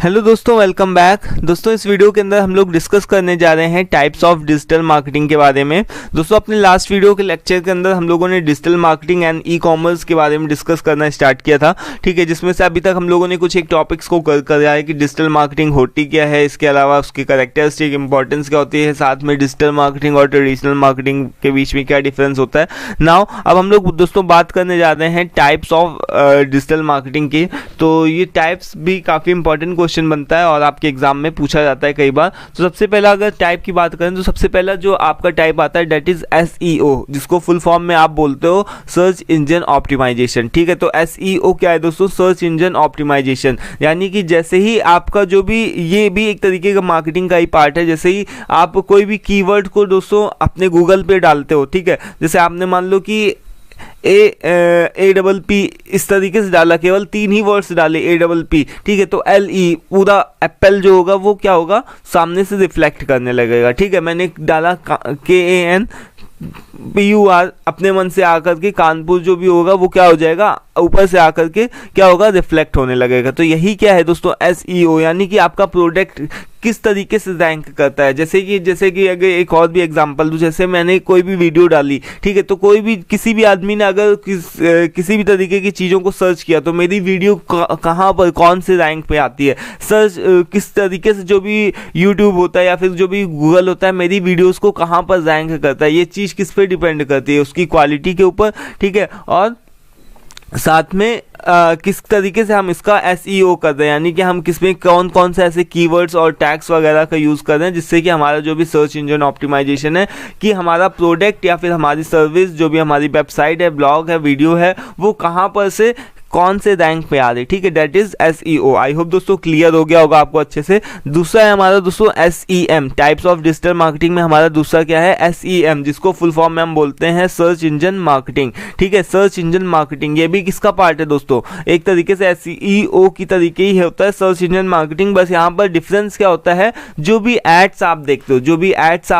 Hello दोस्तों, welcome back. दोस्तों इस वीडियो के अंदर हम लोग डिस्कस करने जा रहे हैं टाइप्स ऑफ डिजिटल मार्केटिंग के बारे में। दोस्तों अपने लास्ट वीडियो के लेक्चर के अंदर हम लोगों ने digital marketing and e commerce के बारे में डिस्कस करना स्टार्ट किया था, ठीक है, जिसमें से अभी तक हम लोगों ने कुछ एक टॉपिक्स को कराया है कि डिजिटल मार्केटिंग होती क्या है, इसके अलावा उसकी कैरेक्टरिस्टिक इंपॉर्टेंस क्या होती है, साथ में डिजिटल मार्केटिंग और ट्रेडिशनल मार्केटिंग के बीच में क्या डिफरेंस होता है। नाउ अब हम लोग दोस्तों बात करने जा रहे हैं टाइप्स ऑफ डिजिटल मार्केटिंग की। तो ये टाइप्स भी काफ़ी इंपॉर्टेंट क्वेश्चन बनता है और आपके एग्जाम में पूछा जाता है कई बार। तो सबसे पहला अगर टाइप की बात करें तो सबसे पहला जो आपका टाइप आता है दैट इज SEO, जिसको फुल फॉर्म में आप बोलते हो सर्च इंजन ऑप्टिमाइजेशन, ठीक है। तो SEO क्या है दोस्तों? सर्च इंजन ऑप्टिमाइजेशन, यानी कि जैसे ही आपका जो भी ये भी एक तरीके का मार्केटिंग का ही पार्ट है। जैसे ही आप कोई भी कीवर्ड को दोस्तों अपने गूगल पे डालते हो, ठीक है, जैसे आपने मान लो कि APP इस तरीके से डाला, केवल 3 ही वर्ड्स डाले APP, ठीक है, तो LE पूरा एप्पल जो होगा वो क्या होगा, सामने से रिफ्लेक्ट करने लगेगा, ठीक है। मैंने डाला KANPUR, अपने मन से आकर के कानपुर जो भी होगा वो क्या हो जाएगा, ऊपर से आकर के क्या होगा, रिफ्लेक्ट होने लगेगा। तो यही क्या है दोस्तों SEO, यानी कि आपका प्रोडक्ट किस तरीके से रैंक करता है। जैसे कि अगर एक और भी एग्जांपल दूं, जैसे मैंने कोई भी वीडियो डाली, ठीक है, तो कोई भी किसी भी आदमी ने अगर किसी भी तरीके की चीज़ों को सर्च किया तो मेरी वीडियो कहाँ पर कौन से रैंक पे आती है, सर्च किस तरीके से जो भी यूट्यूब होता है या फिर जो भी गूगल होता है मेरी वीडियोज़ को कहाँ पर रैंक करता है, ये चीज़ किस पे डिपेंड करती है, उसकी क्वालिटी के ऊपर, ठीक है, और साथ में किस तरीके से हम इसका SEO कर रहे हैं, यानी कि हम किसमें कौन कौन से ऐसे कीवर्ड्स और टैग्स वगैरह का यूज़ कर रहे हैं, जिससे कि हमारा जो भी सर्च इंजन ऑप्टिमाइजेशन है कि हमारा प्रोडक्ट या फिर हमारी सर्विस जो भी हमारी वेबसाइट है, ब्लॉग है, वीडियो है, वो कहाँ पर से कौन से रैंक पे आ रही, ठीक है, that is SEO। I hope दोस्तों क्लियर हो गया होगा आपको अच्छे से। दूसरा है हमारा दोस्तों SEM, types of digital marketing में हमारा दूसरा क्या है, SEM, जिसको फुल फॉर्म में हम बोलते हैं सर्च इंजन मार्केटिंग, ठीक है। सर्च इंजन मार्केटिंग ये भी किसका पार्ट है दोस्तों, एक तरीके से SEO की तरीके ही होता है सर्च इंजन मार्केटिंग। बस यहाँ पर डिफरेंस क्या होता है, जो भी एड्स आप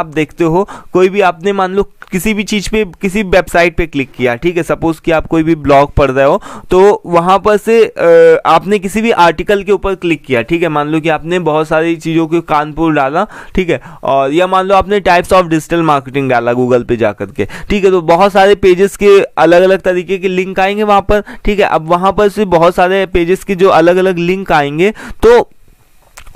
देखते हो, कोई भी आपने मान लो किसी भी चीज़ पे, किसी वेबसाइट पे क्लिक किया, ठीक है, सपोज कि आप कोई भी ब्लॉग पढ़ रहे हो तो वहाँ पर से आपने किसी भी आर्टिकल के ऊपर क्लिक किया, ठीक है, मान लो कि आपने बहुत सारी चीज़ों को कानपुर डाला, ठीक है, और या मान लो आपने टाइप्स ऑफ डिजिटल मार्केटिंग डाला गूगल पे जाकर के, ठीक है, तो बहुत सारे पेजेस के अलग अलग तरीके के लिंक आएंगे वहाँ पर, ठीक है। अब वहाँ पर से बहुत सारे पेजेस के जो अलग अलग लिंक आएंगे, तो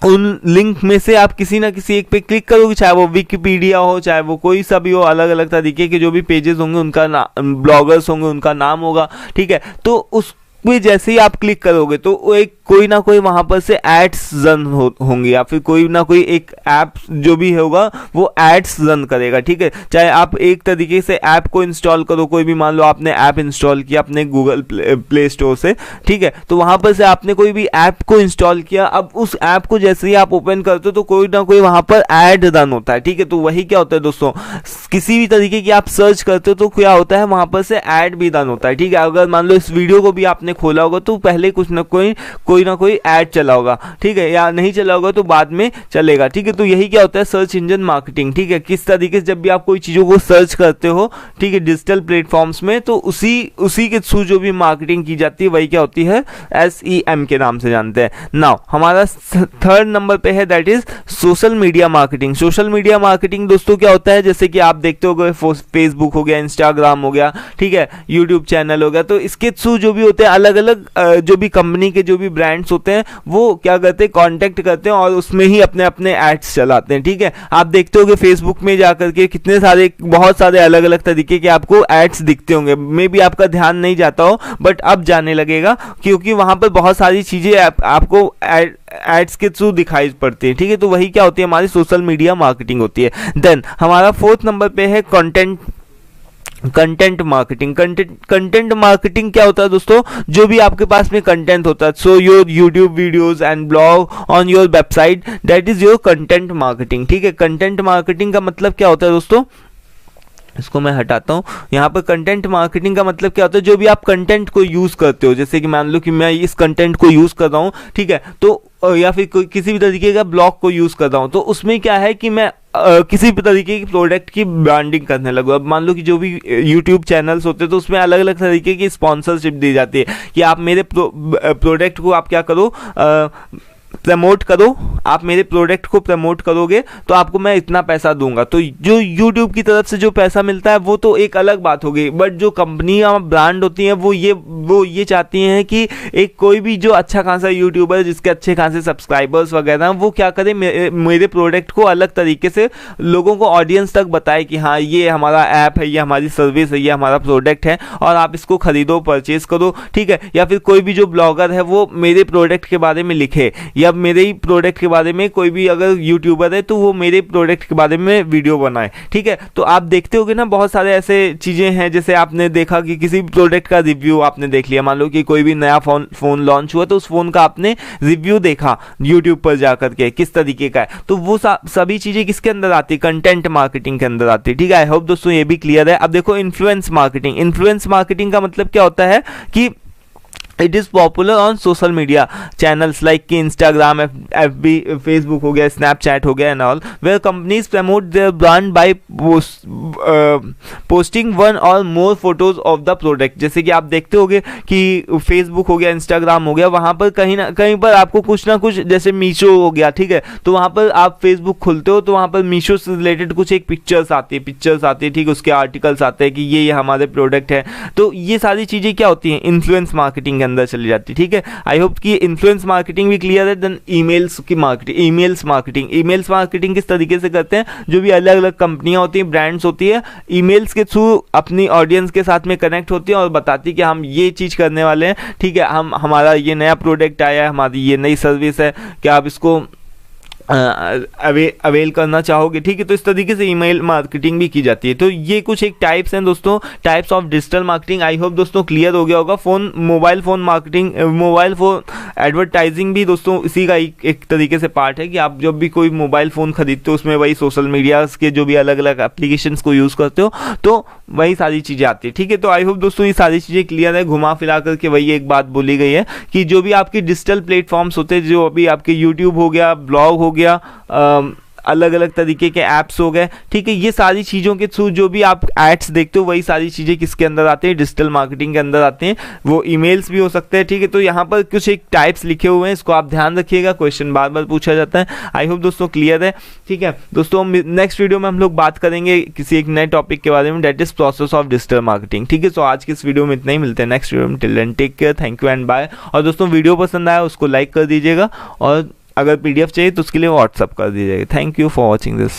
उन लिंक में से आप किसी ना किसी एक पे क्लिक करोगे, चाहे वो विकिपीडिया हो, चाहे वो कोई सा भी हो, अलग अलग तरीके के जो भी पेजेस होंगे उनका ब्लॉगर्स होंगे उनका नाम होगा, ठीक है। तो उस पे जैसे ही आप क्लिक करोगे तो वो एक कोई ना कोई वहाँ पर से एड्स रन होंगे, या फिर कोई ना कोई एक ऐप जो भी होगा वो एड्स रन करेगा, ठीक है। चाहे आप एक तरीके से ऐप को इंस्टॉल करो, कोई भी मान लो आपने ऐप इंस्टॉल किया अपने गूगल प्ले स्टोर से, ठीक है, तो वहाँ पर से आपने कोई भी ऐप को इंस्टॉल किया। अब उस ऐप को जैसे ही आप ओपन करते हो तो कोई ना कोई वहाँ पर ऐड रन होता है, ठीक है। तो वही क्या होता है दोस्तों, किसी भी तरीके की आप सर्च करते हो तो क्या होता है, वहाँ पर से ऐड भी रन होता है, ठीक है। अगर मान लो इस वीडियो को भी आपने खोला होगा तो पहले कुछ ना कोई ऐड चला होगा, ठीक है, या नहीं चला होगा तो बाद में चलेगा, ठीक है। तो यही क्या होता है सर्च इंजन मार्केटिंग, ठीक है। किस तरीके से जब भी आप कोई चीज़ों को सर्च करते हो, ठीक है, डिजिटल प्लेटफॉर्म्स में, तो उसी के थ्रू जो भी मार्केटिंग की जाती है वही क्या होती है SEM के नाम से जानते हैं। नाउ हमारा थर्ड नंबर पे है that is social media marketing. Social media marketing दोस्तों क्या होता है, जैसे कि आप देखते हो फेसबुक हो गया, इंस्टाग्राम हो गया, ठीक है, यूट्यूब चैनल हो गया, तो इसके थ्रू जो भी होते हैं अलग अलग जो भी कंपनी के जो भी ब्रांड्स होते हैं वो क्या करते हैं, कांटेक्ट करते हैं और उसमें ही अपने अपने एड्स चलाते हैं, ठीक है। आप देखते होंगे फेसबुक में जाकर के कितने सारे बहुत सारे अलग अलग तरीके के आपको एड्स दिखते होंगे, मे भी आपका ध्यान नहीं जाता हो बट अब जाने लगेगा, क्योंकि वहां पर बहुत सारी चीजें आपको एड्स के थ्रू दिखाई पड़ती है, ठीक है। तो वही क्या होती है, हमारी सोशल मीडिया मार्केटिंग होती है। देन हमारा फोर्थ नंबर पे है कंटेंट मार्केटिंग। कंटेंट मार्केटिंग क्या होता है दोस्तों, जो भी आपके पास में कंटेंट होता है, so your YouTube videos and blog on your website, that is your content marketing, ठीक है। कंटेंट मार्केटिंग का मतलब क्या होता है दोस्तों, इसको मैं हटाता हूँ। यहाँ पर कंटेंट मार्केटिंग का मतलब क्या होता है, जो भी आप कंटेंट को यूज करते हो, जैसे कि मान लो कि मैं इस कंटेंट को यूज कर रहा हूँ, ठीक है, तो या फिर किसी भी तरीके का ब्लॉग को यूज कर रहा हूँ, तो उसमें क्या है कि मैं किसी भी तरीके की प्रोडक्ट की ब्रांडिंग करने लगो। अब मान लो कि जो भी यूट्यूब चैनल्स होते हैं तो उसमें अलग अलग तरीके की स्पॉन्सरशिप दी जाती है कि आप मेरे प्रोडक्ट को आप क्या करो, प्रमोट करो, आप मेरे प्रोडक्ट को प्रमोट करोगे तो आपको मैं इतना पैसा दूंगा। तो जो यूट्यूब की तरफ से जो पैसा मिलता है वो तो एक अलग बात हो गई, बट जो कंपनी या ब्रांड होती हैं वो ये चाहती हैं कि एक कोई भी जो अच्छा खासा यूट्यूबर जिसके अच्छे खासे सब्सक्राइबर्स वगैरह वो क्या करे, मेरे प्रोडक्ट को अलग तरीके से लोगों को, ऑडियंस तक बताए कि हाँ ये हमारा ऐप है, ये हमारी सर्विस है, ये हमारा प्रोडक्ट है और आप इसको खरीदो, परचेज करो, ठीक है। या फिर कोई भी जो ब्लॉगर है वो मेरे प्रोडक्ट के बारे में लिखे, या मेरे ही प्रोडक्ट के बारे में कोई भी अगर यूट्यूबर है तो वो मेरे प्रोडक्ट के बारे में वीडियो बनाए, ठीक है। तो आप देखते होगे ना बहुत सारे ऐसे चीज़ें हैं, जैसे आपने देखा कि किसी प्रोडक्ट का रिव्यू आपने देख लिया, मान लो कि कोई भी नया फ़ोन लॉन्च हुआ तो उस फ़ोन का आपने रिव्यू देखा यूट्यूब पर जा करके किस तरीके का है, तो वो सभी चीज़ें किसके अंदर आती है, कंटेंट मार्केटिंग के अंदर आती है, ठीक है। आई होप दोस्तों ये भी क्लियर है। अब देखो इन्फ्लुएंस मार्केटिंग, इन्फ्लुएंस मार्केटिंग का मतलब क्या होता है कि it is popular on social media channels like कि इंस्टाग्राम, FB, फेसबुक हो गया, स्नैपचैट हो गया and all, where companies promote their brand by posting one or more photos of the product. जैसे कि आप देखते होगे कि फेसबुक हो गया, इंस्टाग्राम हो गया, वहाँ पर कहीं ना कहीं पर आपको कुछ ना कुछ, जैसे मीशो हो गया, ठीक है, तो वहाँ पर आप फेसबुक खुलते हो तो वहाँ पर मीशो से रिलेटेड कुछ एक पिक्चर्स आती है, ठीक है, उसके आर्टिकल्स आते हैं कि ये हमारे प्रोडक्ट है। तो ये सारी चीज़ें क्या होती हैं, इन्फ्लुएंस मार्केटिंग अंदर चली जाती है, ठीक है। आई होप कि इन्फ्लुएंस मार्केटिंग भी क्लियर है। देन ईमेल्स की मार्केटिंग, ईमेल्स मार्केटिंग किस तरीके से करते हैं, जो भी अलग अलग कंपनियां होती हैं, ब्रांड्स होती है, ईमेल्स के थ्रू अपनी ऑडियंस के साथ में कनेक्ट होती है और बताती है कि हम ये चीज़ करने वाले हैं, ठीक है, हमारा ये नया प्रोडक्ट आया है, हमारी ये नई सर्विस है, क्या आप इसको अवेल करना चाहोगे, ठीक है। तो इस तरीके से ईमेल मार्केटिंग भी की जाती है। तो ये कुछ एक टाइप्स हैं दोस्तों, types of digital marketing. I hope दोस्तों क्लियर हो गया होगा। Mobile phone marketing, mobile phone advertising भी दोस्तों इसी का एक तरीके से पार्ट है कि आप जब भी कोई मोबाइल फ़ोन खरीदते हो उसमें वही सोशल मीडिया के जो भी अलग अलग एप्लीकेशंस को यूज़ करते हो तो वही सारी चीज़ें आती है, ठीक है। तो आई होप दोस्तों ये सारी चीज़ें क्लियर है। घुमा फिरा करके वही एक बात बोली गई है कि जो भी आपकी डिजिटल प्लेटफॉर्म्स होते हैं, जो अभी आपके यूट्यूब हो गया, ब्लॉग हो गया, अलग अलग तरीके के ऐप्स हो गए, ठीक है, ये सारी चीज़ों के थ्रू जो भी आप एड्स देखते हो वही सारी चीज़ें किसके अंदर आते हैं, डिजिटल मार्केटिंग के अंदर आते हैं। वो ईमेल्स भी हो सकते हैं, ठीक है। तो यहाँ पर कुछ एक टाइप्स लिखे हुए हैं, इसको आप ध्यान रखिएगा, क्वेश्चन बार बार पूछा जाता है। आई होप दोस्तों क्लियर है, ठीक है दोस्तों। नेक्स्ट वीडियो में हम लोग बात करेंगे किसी एक नए टॉपिक के बारे में, that is process of digital marketing, ठीक है। सो आज की इस वीडियो में इतना ही, मिलते हैं नेक्स्ट वीडियो में। Till then take care, thank you and bye. और दोस्तों वीडियो पसंद आया उसको लाइक कर दीजिएगा और अगर PDF चाहिए तो उसके लिए व्हाट्सअप कर दीजिएगा। Thank you for watching this.